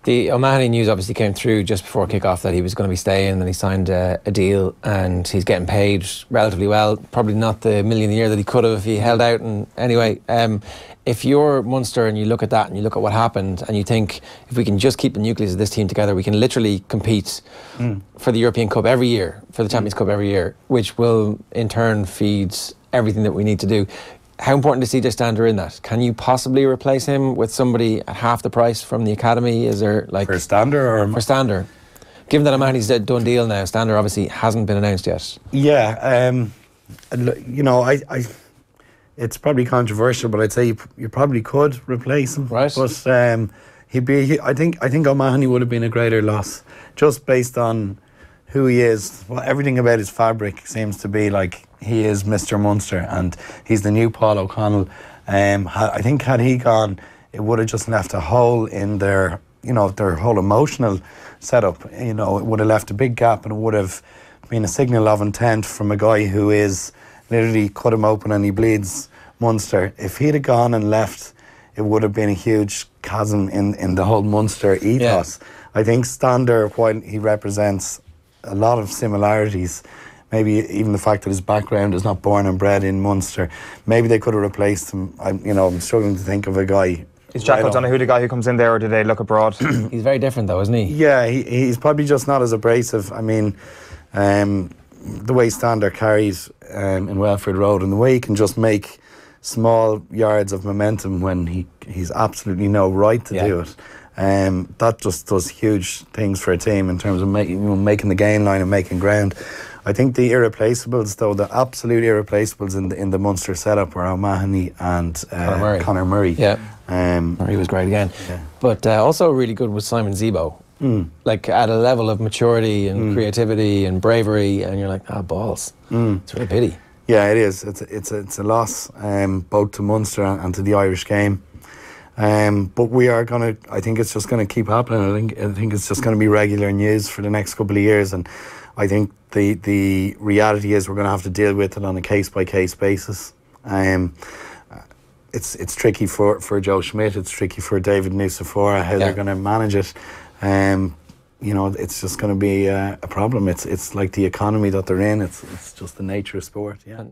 The O'Mahony news obviously came through just before kick-off that he was going to be staying, and he signed a deal, and he's getting paid relatively well. Probably not the $1 million a year that he could have if he held out. And anyway, if you're Munster and you look at that and you look at what happened and you think if we can just keep the nucleus of this team together, we can literally compete for the European Cup every year, for the Champions Cup every year, which will in turn feed everything that we need to do. How important is CJ Stander in that? Can you possibly replace him with somebody at half the price from the academy? Is there like for Stander or for Stander? Given that O'Mahony's a done deal now, Stander obviously hasn't been announced yet. Yeah, you know, I it's probably controversial, but I'd say you probably could replace him. Right. But I think O'Mahony would have been a greater loss just based on who he is. Well, everything about his fabric seems to be like he is Mr. Munster, and he's the new Paul O'Connell. I think had he gone, it would have just left a hole in their, you know, their whole emotional setup. You know, it would have left a big gap, and it would have been a signal of intent from a guy who is literally cut him open and he bleeds Munster. If he'd have gone and left, it would have been a huge chasm in the whole Munster ethos. Yeah. I think Stander, while he represents a lot of similarities, maybe even the fact that his background is not born and bred in Munster, maybe they could have replaced him. I'm struggling to think of a guy. Is Jackal Donahue the guy who comes in there, or do they look abroad? He's very different though, isn't he? Yeah, he's probably just not as abrasive. I mean, the way Stander carries in Welford Road, and the way he can just make small yards of momentum when he's absolutely no right to do it. That just does huge things for a team in terms of making the gain line and making ground. I think the irreplaceables, though, the absolute irreplaceables in the Munster setup were O'Mahony and Conor Murray. Yeah, Murray was great again. Yeah. But also really good was Simon Zebo. Like at a level of maturity and creativity and bravery, and you're like, balls. It's really a pity. Yeah, it is. It's a loss, both to Munster and to the Irish game. But we are gonna. I think it's just going to keep happening. I think it's just going to be regular news for the next couple of years, and I think the reality is we're going to have to deal with it on a case by case basis. It's tricky for Joe Schmidt. It's tricky for David Nucifora how they're going to manage it. You know, it's just going to be a problem. It's like the economy that they're in. It's just the nature of sport. Yeah.